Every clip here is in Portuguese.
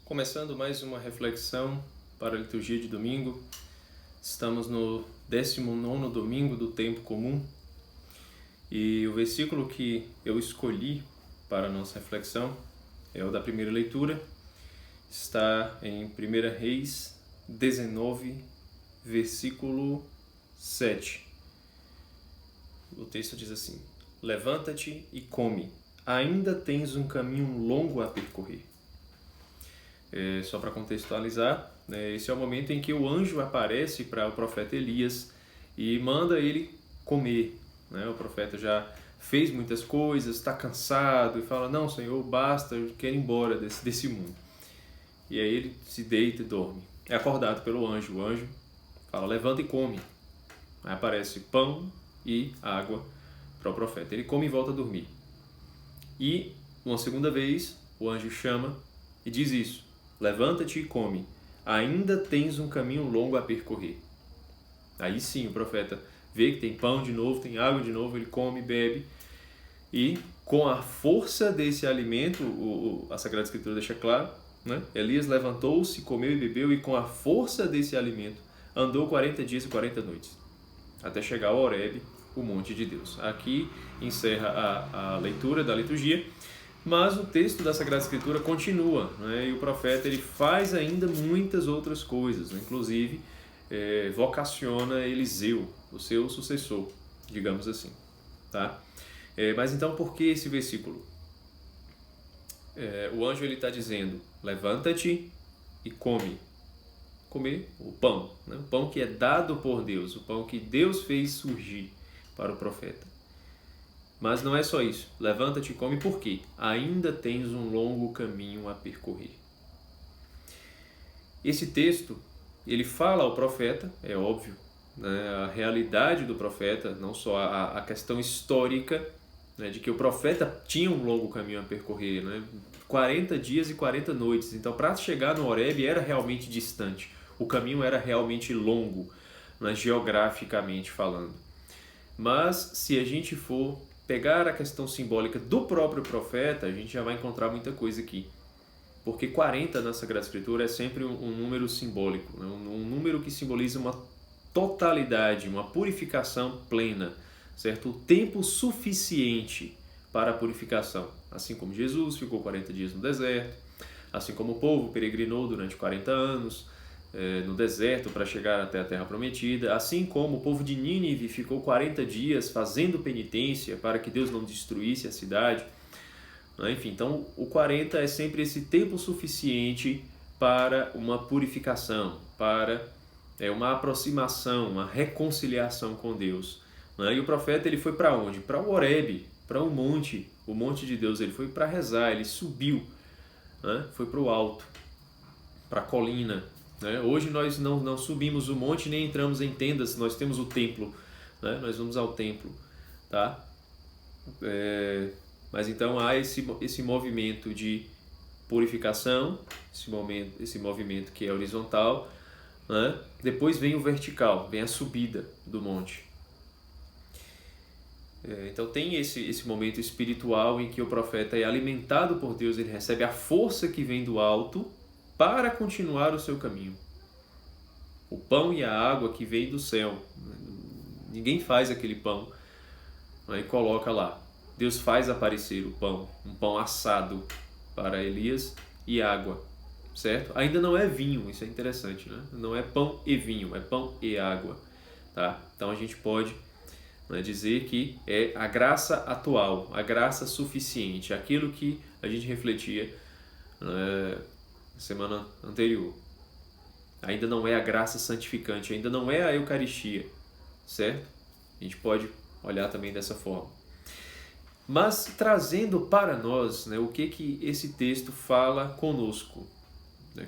Começando mais uma reflexão para a liturgia de domingo. Estamos no 19º domingo do tempo comum e o versículo que eu escolhi para a nossa reflexão é o da primeira leitura. Está em 1 Reis 19, versículo 7. O texto diz assim: Levanta-te e come, ainda tens um caminho longo a percorrer. Só para contextualizar, esse é o momento em que o anjo aparece para o profeta Elias e manda ele comer. O profeta já fez muitas coisas, está cansado e fala: não, Senhor, basta, eu quero ir embora desse mundo. E aí ele se deita e dorme. É acordado pelo anjo. O anjo fala: levanta e come. Aí aparece pão e água para o profeta. Ele come e volta a dormir. E uma segunda vez o anjo chama e diz isso: levanta-te e come, ainda tens um caminho longo a percorrer. Aí sim o profeta vê que tem pão de novo, tem água de novo, ele come, bebe, e com a força desse alimento, a Sagrada Escritura deixa claro, Elias levantou-se, comeu e bebeu, e com a força desse alimento andou 40 dias e 40 noites, até chegar ao Horebe, o monte de Deus. Aqui encerra a leitura da liturgia. Mas o texto da Sagrada Escritura continua, e o profeta ele faz ainda muitas outras coisas, inclusive vocaciona Eliseu, o seu sucessor, digamos assim. Tá? Mas então por que esse versículo? O anjo está dizendo: levanta-te e come. Comer o pão, o pão que é dado por Deus, o pão que Deus fez surgir para o profeta. Mas não é só isso. Levanta-te e come, por quê? Ainda tens um longo caminho a percorrer. Esse texto, ele fala ao profeta, é óbvio, a realidade do profeta, não só a questão histórica, de que o profeta tinha um longo caminho a percorrer, 40 dias e 40 noites. Então, para chegar no Horebe era realmente distante. O caminho era realmente longo, geograficamente falando. Mas, se a gente for pegar a questão simbólica do próprio profeta, a gente já vai encontrar muita coisa aqui. Porque 40 na Sagrada Escritura é sempre um número simbólico, um número que simboliza uma totalidade, uma purificação plena, certo? O tempo suficiente para a purificação. Assim como Jesus ficou 40 dias no deserto, assim como o povo peregrinou durante 40 anos no deserto para chegar até a Terra Prometida, assim como o povo de Nínive ficou 40 dias fazendo penitência para que Deus não destruísse a cidade. Enfim, então o 40 é sempre esse tempo suficiente para uma purificação, para uma aproximação, uma reconciliação com Deus. E o profeta ele foi para onde? Para o Horebe, para o monte de Deus. Ele foi para rezar, ele subiu, foi para o alto, para a colina. Hoje nós não subimos o monte nem entramos em tendas, nós temos o templo, nós vamos ao templo, tá? Mas então há esse movimento de purificação, esse movimento que é horizontal, depois vem o vertical, vem a subida do monte. Então tem esse momento espiritual em que o profeta é alimentado por Deus, ele recebe a força que vem do alto para continuar o seu caminho. O pão e a água que vem do céu. Ninguém faz aquele pão e coloca lá. Deus faz aparecer o pão, um pão assado para Elias e água, certo? Ainda não é vinho, isso é interessante, Não é pão e vinho, é pão e água, tá? Então a gente pode dizer que é a graça atual, a graça suficiente, aquilo que a gente refletia semana anterior. Ainda não é a graça santificante, ainda não é a Eucaristia, certo? A gente pode olhar também dessa forma. Mas trazendo para nós o que esse texto fala conosco,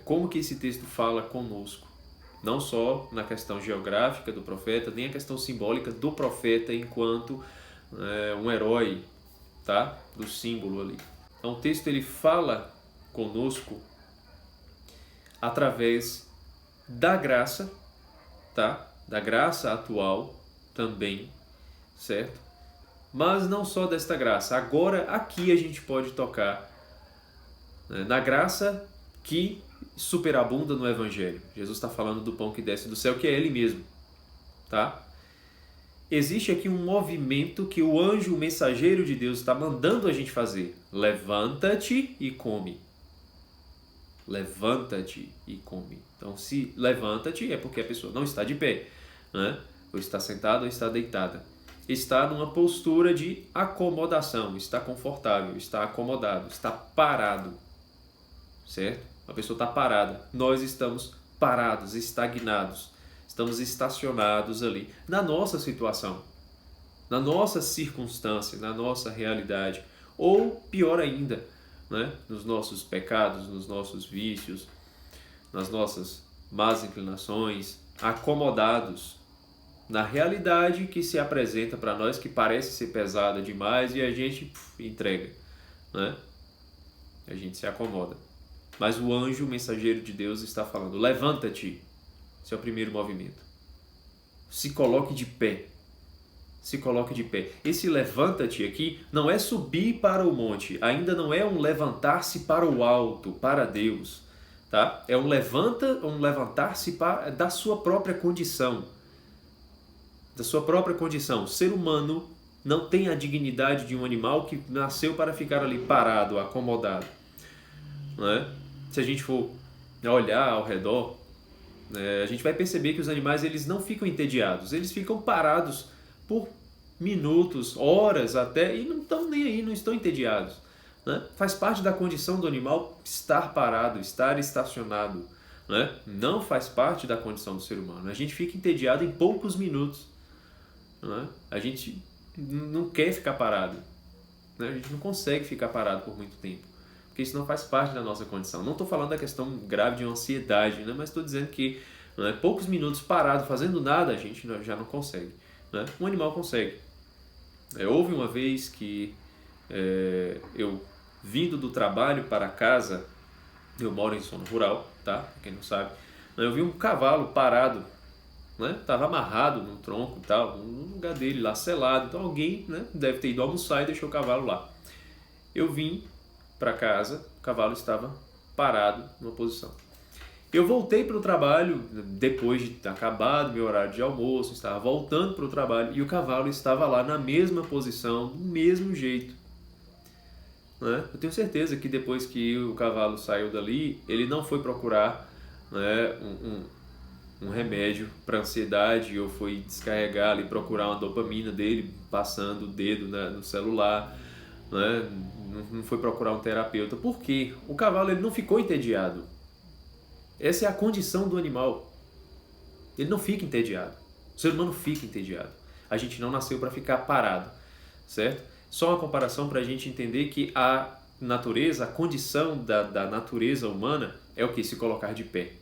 como que esse texto fala conosco, não só na questão geográfica do profeta, nem a questão simbólica do profeta enquanto um herói, tá? Do símbolo ali. Então o texto ele fala conosco através da graça, tá? Da graça atual também, certo? Mas não só desta graça. Agora aqui a gente pode tocar na graça que superabunda no Evangelho. Jesus está falando do pão que desce do céu, que é Ele mesmo. Tá? Existe aqui um movimento que o anjo, o mensageiro de Deus, está mandando a gente fazer. Levanta-te e come. Levanta-te e come. Então, se levanta-te é porque a pessoa não está de pé, né? Ou está sentada ou está deitada. Está numa postura de acomodação, está confortável, está acomodado, está parado, certo? A pessoa está parada. Nós estamos parados, estagnados. Estamos estacionados ali, na nossa situação, na nossa circunstância, na nossa realidade. Ou, pior ainda, né? Nos nossos pecados, nos nossos vícios, nas nossas más inclinações, acomodados na realidade que se apresenta para nós, que parece ser pesada demais e a gente entrega, né? A gente se acomoda. Mas o anjo, o mensageiro de Deus, está falando: levanta-te. Esse é o primeiro movimento. Se coloque de pé. Se coloque de pé. Esse levanta-te aqui não é subir para o monte. Ainda não é um levantar-se para o alto, para Deus. Tá? É um levantar-se da sua própria condição. Da sua própria condição. O ser humano não tem a dignidade de um animal que nasceu para ficar ali parado, acomodado. Não é? Se a gente for olhar ao redor, a gente vai perceber que os animais eles não ficam entediados, eles ficam parados por minutos, horas até, e não estão nem aí, não estão entediados, né? Faz parte da condição do animal estar parado, estar estacionado, né? Não faz parte da condição do ser humano. A gente fica entediado em poucos minutos, né? A gente não quer ficar parado, né? A gente não consegue ficar parado por muito tempo, porque isso não faz parte da nossa condição. Não estou falando da questão grave de ansiedade, né? Mas estou dizendo que poucos minutos parado, fazendo nada, a gente já não consegue, né? Um animal consegue. Houve uma vez que eu, vindo do trabalho para casa, eu moro em zona rural, tá? Pra quem não sabe, eu vi um cavalo parado, né? Estava amarrado no tronco e tal, no lugar dele lá, selado. Então alguém, né, deve ter ido almoçar e deixou o cavalo lá. Eu vim para casa, o cavalo estava parado numa posição. Eu voltei para o trabalho depois de ter acabado meu horário de almoço, estava voltando para o trabalho e o cavalo estava lá na mesma posição, do mesmo jeito, né? Eu tenho certeza que depois que o cavalo saiu dali, ele não foi procurar, né, um remédio para ansiedade ou foi descarregar ali, procurar uma dopamina dele, passando o dedo no celular, né? Não foi procurar um terapeuta. Por quê? O cavalo ele não ficou entediado. Essa é a condição do animal. Ele não fica entediado. O ser humano fica entediado. A gente não nasceu para ficar parado, certo? Só uma comparação para a gente entender que a natureza, a condição da natureza humana é o que? Se colocar de pé.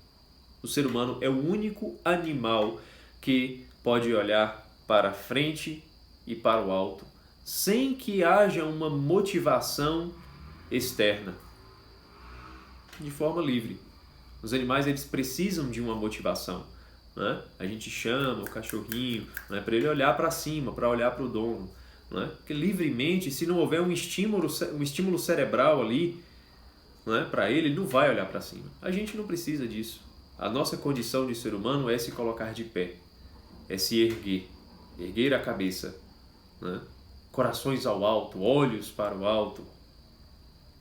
O ser humano é o único animal que pode olhar para frente e para o alto, sem que haja uma motivação externa, de forma livre. Os animais eles precisam de uma motivação, né? A gente chama o cachorrinho, né, para ele olhar para cima, para olhar para o dono, né? Porque livremente, se não houver um estímulo cerebral ali, né, para ele não vai olhar para cima. A gente não precisa disso. A nossa condição de ser humano é se colocar de pé, é se erguer a cabeça, né? Corações ao alto, olhos para o alto.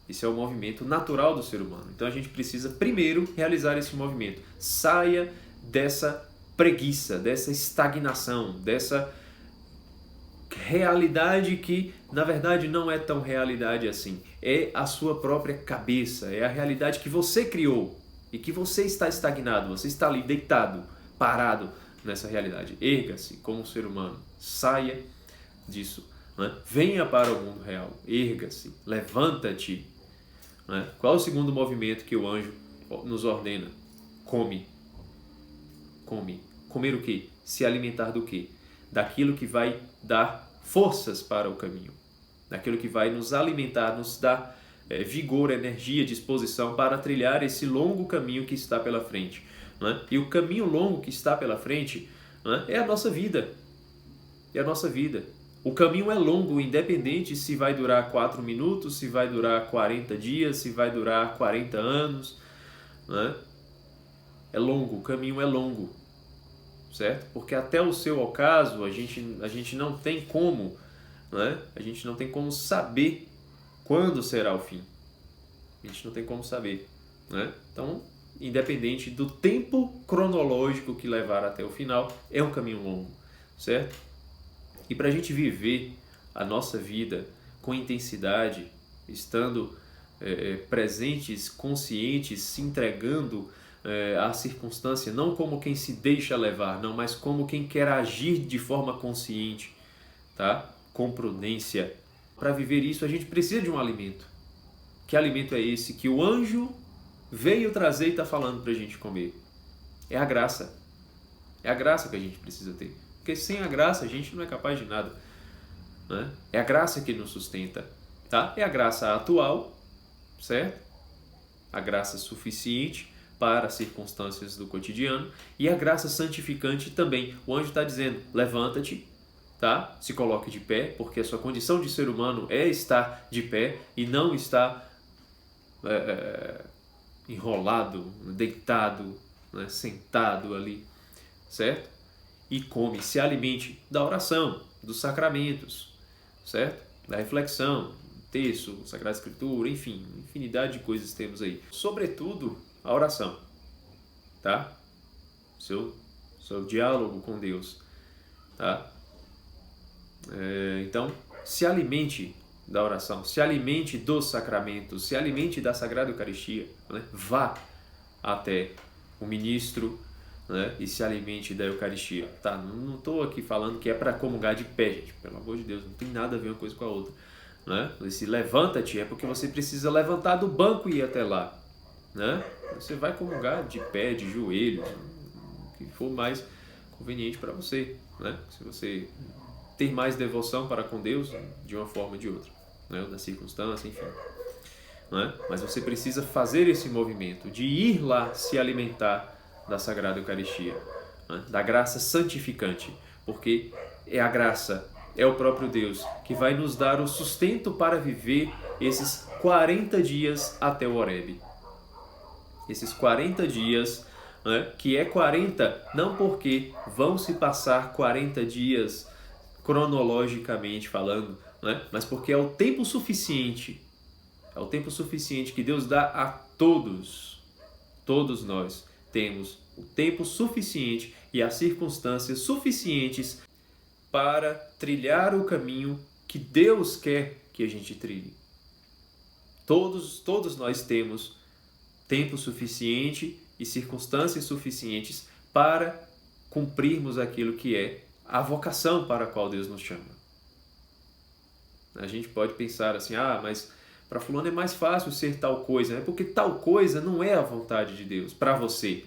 Isso é o movimento natural do ser humano. Então a gente precisa primeiro realizar esse movimento. Saia dessa preguiça, dessa estagnação, dessa realidade que na verdade não é tão realidade assim. É a sua própria cabeça, é a realidade que você criou e que você está estagnado, você está ali deitado, parado nessa realidade. Erga-se como ser humano, saia disso, né? Venha para o mundo real, erga-se, levanta-te. Né? Qual é o segundo movimento que o anjo nos ordena? Come. Come. Comer o quê? Se alimentar do quê? Daquilo que vai dar forças para o caminho. Daquilo que vai nos alimentar, nos dar vigor, energia, disposição para trilhar esse longo caminho que está pela frente. Né? E o caminho longo que está pela frente, né, é a nossa vida. É a nossa vida. O caminho é longo, independente se vai durar 4 minutos, se vai durar 40 dias, se vai durar 40 anos, né? longo, o caminho é longo, certo? Porque até o seu ocaso a gente não tem como, né? A gente não tem como saber quando será o fim. A gente não tem como saber, né? Então, independente do tempo cronológico que levar até o final, é um caminho longo, certo? E para a gente viver a nossa vida com intensidade, estando presentes, conscientes, se entregando à circunstância, não como quem se deixa levar, não, mas como quem quer agir de forma consciente, tá? Com prudência. Para viver isso, a gente precisa de um alimento. Que alimento é esse que o anjo veio trazer e está falando para a gente comer? É a graça. É a graça que a gente precisa ter. Porque sem a graça a gente não é capaz de nada, né? É a graça que nos sustenta, tá? É a graça atual, certo? A graça suficiente para as circunstâncias do cotidiano e a graça santificante também. O anjo está dizendo, levanta-te, tá? Se coloque de pé, porque a sua condição de ser humano é estar de pé e não estar enrolado, deitado, né? Sentado ali, certo? E come, se alimente da oração, dos sacramentos, certo? Da reflexão, texto, Sagrada Escritura, enfim, infinidade de coisas temos aí. Sobretudo, a oração, tá? Seu diálogo com Deus, tá? Então, se alimente da oração, se alimente dos sacramentos, se alimente da Sagrada Eucaristia, né? Vá até o ministro, né? E se alimente da Eucaristia. Tá? Não estou aqui falando que é para comungar de pé, gente, pelo amor de Deus, não tem nada a ver uma coisa com a outra, né? Esse levanta-te é porque você precisa levantar do banco e ir até lá, né? Você vai comungar de pé, de joelhos, o que for mais conveniente para você, né? Se você ter mais devoção para com Deus de uma forma ou de outra, né? Ou da circunstância, enfim, né? Mas você precisa fazer esse movimento de ir lá se alimentar da Sagrada Eucaristia, né? Da graça santificante, porque é a graça, é o próprio Deus que vai nos dar o sustento para viver esses 40 dias até o Horebe. Esses 40 dias, né? Que é 40 não porque vão se passar 40 dias cronologicamente falando, né? Mas porque é o tempo suficiente. É o tempo suficiente que Deus dá a todos. Todos nós temos o tempo suficiente e as circunstâncias suficientes para trilhar o caminho que Deus quer que a gente trilhe. Todos nós temos tempo suficiente e circunstâncias suficientes para cumprirmos aquilo que é a vocação para a qual Deus nos chama. A gente pode pensar assim, mas para fulano é mais fácil ser tal coisa, né? Porque tal coisa não é a vontade de Deus para você,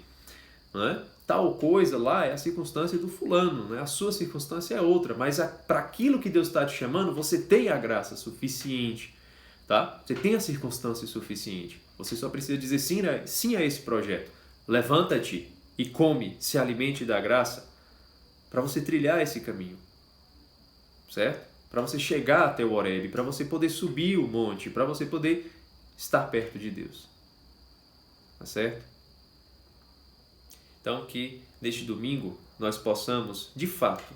né? Tal coisa lá é a circunstância do fulano, né? A sua circunstância é outra, mas para aquilo que Deus está te chamando, você tem a graça suficiente, tá? Você tem a circunstância suficiente. Você só precisa dizer sim a esse projeto. Levanta-te e come, se alimente da graça, para você trilhar esse caminho, certo? Para você chegar até o Horebe, para você poder subir o monte, para você poder estar perto de Deus, tá certo? Então que neste domingo nós possamos, de fato,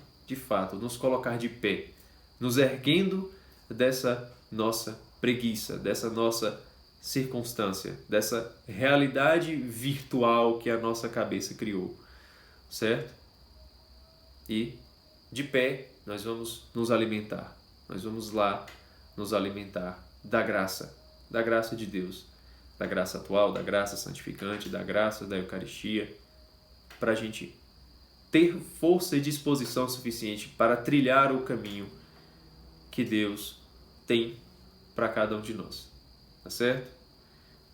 nos colocar de pé, nos erguendo dessa nossa preguiça, dessa nossa circunstância, dessa realidade virtual que a nossa cabeça criou, certo? E de pé nós vamos nos alimentar, nós vamos lá nos alimentar da graça de Deus, da graça atual, da graça santificante, da graça da Eucaristia, para a gente ter força e disposição suficiente para trilhar o caminho que Deus tem para cada um de nós, tá certo?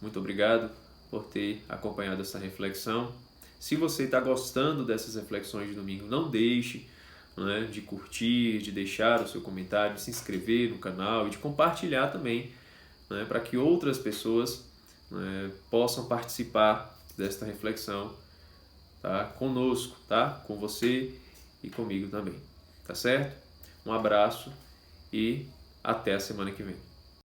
Muito obrigado por ter acompanhado essa reflexão. Se você está gostando dessas reflexões de domingo, não deixe, né, de curtir, de deixar o seu comentário, de se inscrever no canal e de compartilhar também, né, para que outras pessoas, né, possam participar desta reflexão, tá, conosco, tá, com você e comigo também, tá certo? Um abraço e até a semana que vem.